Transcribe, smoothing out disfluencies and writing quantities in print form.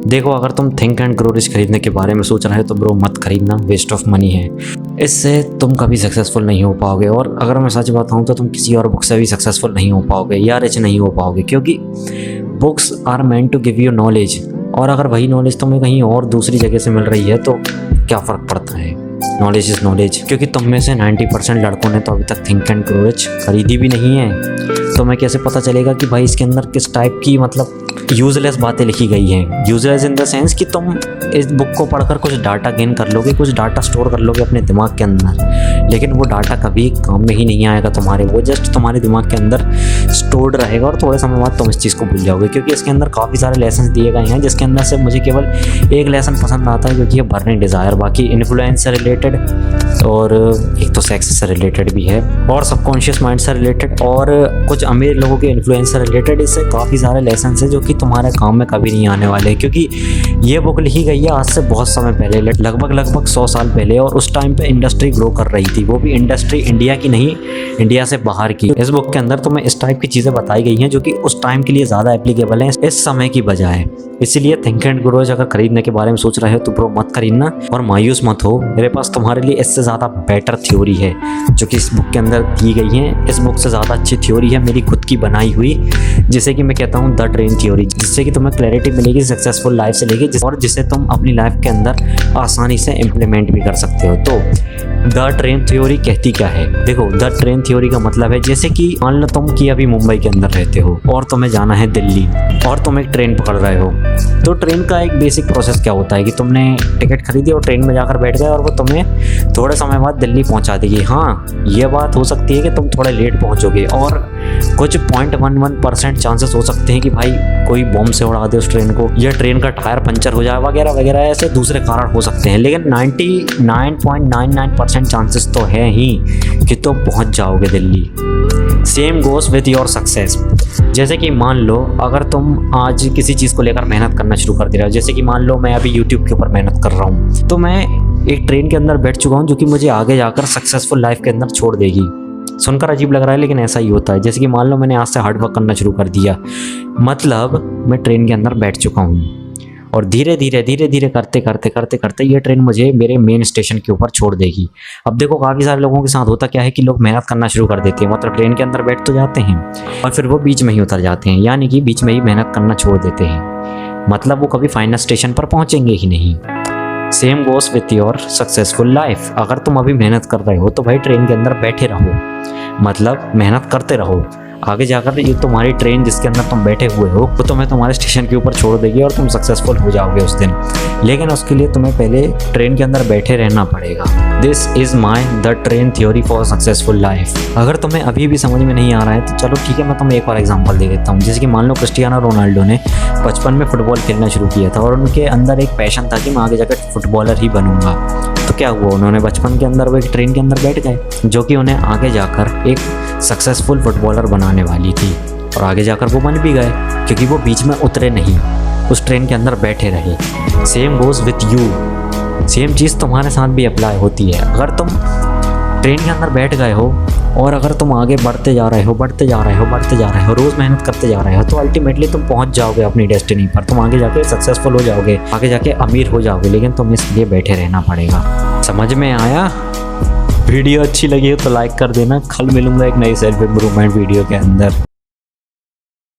देखो, अगर तुम थिंक एंड ग्रो रिच खरीदने के बारे में सोच रहे हो तो ब्रो मत खरीदना, वेस्ट ऑफ मनी है। इससे तुम कभी सक्सेसफुल नहीं हो पाओगे। और अगर मैं सच बताऊं तो तुम किसी और बुक से भी सक्सेसफुल नहीं हो पाओगे या रिच नहीं हो पाओगे, क्योंकि books are meant to give you knowledge. और अगर वही नॉलेज तुम्हें कहीं और दूसरी जगह से मिल रही है तो क्या फ़र्क पड़ता है। Knowledge is knowledge. क्योंकि तुम में से 90% लड़कों ने तो अभी तक थिंक एंड ग्रो रिच खरीदी भी नहीं है। तो मैं कैसे पता चलेगा कि भाई इसके अंदर किस टाइप की मतलब यूजलेस बातें लिखी गई हैं। यूजलेस इन द सेंस कि तुम इस बुक को पढ़कर कुछ डाटा गेन कर लोगे, कुछ डाटा स्टोर कर लोगे अपने दिमाग के अंदर, लेकिन वो डाटा कभी काम में ही नहीं आएगा तुम्हारे। वो जस्ट तुम्हारे दिमाग के अंदर स्टोर्ड रहेगा और थोड़े समय बाद तुम इस चीज़ को भूल जाओगे। क्योंकि इसके अंदर काफ़ी सारे लेसन दिए गए हैं, जिसके अंदर से मुझे केवल एक लेसन पसंद आता है, क्योंकि ये बर्निंग डिज़ायर। बाकी इन्फ्लुएंस से रिलेटेड और एक तो सेक्स से रिलेटेड भी है और सबकॉन्शियस माइंड से रिलेटेड और कुछ अमीर लोगों के इन्फ्लुएंस से रिलेटेड। इससे काफ़ी सारे लेसन है जो कि तुम्हारे काम में कभी नहीं आने वाले, क्योंकि ये बुक लिखी गई है आज से बहुत समय पहले, लगभग 100 साल पहले। और उस टाइम पे इंडस्ट्री ग्रो कर रही थी, वो भी इंडस्ट्री इंडिया की नहीं, इंडिया से बाहर की। इस बुक के अंदर तुम्हें इस टाइप की चीज़ें बताई गई हैं जो कि उस टाइम के लिए ज़्यादा एप्लीकेबल हैं इस समय की बजाय। इसीलिए थिंक एंड ग्रो रिच अगर खरीदने के बारे में सोच रहे हो तो ब्रो मत खरीदना और मायूस मत हो। मेरे पास तुम्हारे लिए इससे ज़्यादा बेटर थ्योरी है जो कि इस बुक के अंदर दी गई है। इस बुक से ज़्यादा अच्छी थ्योरी है मेरी खुद की बनाई हुई, जिसे कि मैं कहता हूँ द ट्रेन थ्योरी, जिससे कि तुम्हें क्लैरिटी मिलेगी सक्सेसफुल लाइफ से लेके, और जिसे तुम अपनी लाइफ के अंदर आसानी से इम्प्लीमेंट भी कर सकते हो। तो द ट्रेन थ्योरी कहती क्या है? देखो, द ट्रेन थ्योरी का मतलब है जैसे कि मान लो तुम कि अभी मुंबई के अंदर रहते हो और तुम्हें जाना है दिल्ली और तुम एक ट्रेन पकड़ रहे हो। तो ट्रेन का एक बेसिक प्रोसेस क्या होता है कि तुमने टिकट खरीदी और ट्रेन में जाकर बैठ गए और वो तुम्हें थोड़े समय बाद दिल्ली पहुंचा देगी। हाँ, ये बात हो सकती है कि तुम थोड़े लेट पहुंचोगे और कुछ 0.11% चांसेस हो सकते हैं कि भाई कोई बॉम्ब से उड़ा दे उस ट्रेन को, या ट्रेन का टायर पंचर हो जाए वगैरह वगैरह, ऐसे दूसरे कारण हो सकते हैं। लेकिन 99.99% चांसेस तो है ही कि तुम पहुंच जाओगे Delhi. Same goes with your success. जैसे कि मान लो अगर तुम आज किसी चीज़ को लेकर मेहनत करना शुरू कर दे रहे हो, जैसे कि मान लो मैं अभी यूट्यूब के ऊपर मेहनत कर रहा हूँ, तो मैं एक ट्रेन के अंदर बैठ चुका हूँ जो कि मुझे आगे जाकर सक्सेसफुल लाइफ के अंदर छोड़ देगी। सुनकर अजीब लग रहा है लेकिन ऐसा ही होता है। जैसे कि मान लो मैंने आज से हार्डवर्क करना शुरू कर दिया, मतलब मैं ट्रेन के अंदर बैठ चुका हूँ और धीरे धीरे करते ये ट्रेन मुझे मेरे मेन स्टेशन के ऊपर छोड़ देगी। अब देखो, काफ़ी सारे लोगों के साथ होता क्या है कि लोग मेहनत करना शुरू कर देते हैं, मतलब ट्रेन के अंदर बैठ तो जाते हैं और फिर वो बीच में ही उतर जाते हैं, यानी कि बीच में ही मेहनत करना छोड़ देते हैं, मतलब वो कभी फाइनल स्टेशन पर पहुँचेंगे ही नहीं। Same goes with your successful life. अगर तुम अभी मेहनत कर रहे हो तो भाई ट्रेन के अंदर बैठे रहो, मतलब मेहनत करते रहो। आगे जाकर ये तुम्हारी ट्रेन जिसके अंदर तुम बैठे हुए हो वो तुम्हें तुम्हारे स्टेशन के ऊपर छोड़ देगी और तुम सक्सेसफुल हो जाओगे उस दिन। लेकिन उसके लिए तुम्हें पहले ट्रेन के अंदर बैठे रहना पड़ेगा। This is my the train theory for successful life. अगर तुम्हें अभी भी समझ में नहीं आ रहा है तो चलो ठीक है, मैं तुम्हें एक और एग्जाम्पल दे देता हूँ। जैसे कि मान लो क्रिस्टियानो रोनाल्डो ने बचपन में फुटबॉल खेलना शुरू किया था और उनके अंदर एक पैशन था कि मैं आगे जाकर फुटबॉलर ही बनूंगा। तो क्या हुआ, उन्होंने बचपन के अंदर वो एक ट्रेन के अंदर बैठ गए जो कि उन्हें आगे जाकर एक सक्सेसफुल फुटबॉलर बनाने वाली थी, और आगे जाकर वो बन भी गए क्योंकि वो बीच में उतरे नहीं, उस ट्रेन के अंदर बैठे रहे। Same goes with you. Same चीज़ तुम्हारे साथ भी अप्लाई होती है। अगर तुम ट्रेन के अंदर बैठ गए हो और अगर तुम आगे बढ़ते जा रहे हो, रोज़ मेहनत करते जा रहे हो, तो अल्टीमेटली तुम पहुंच जाओगे अपनी डेस्टिनी पर। तुम आगे जाके सक्सेसफुल हो जाओगे, आगे जाके अमीर हो जाओगे, लेकिन तुम्हें इसलिए बैठे रहना पड़ेगा। समझ में आया? वीडियो अच्छी लगी हो तो लाइक कर देना। कल मिलूंगा एक नई सेल्फ इम्प्रूवमेंट वीडियो के अंदर।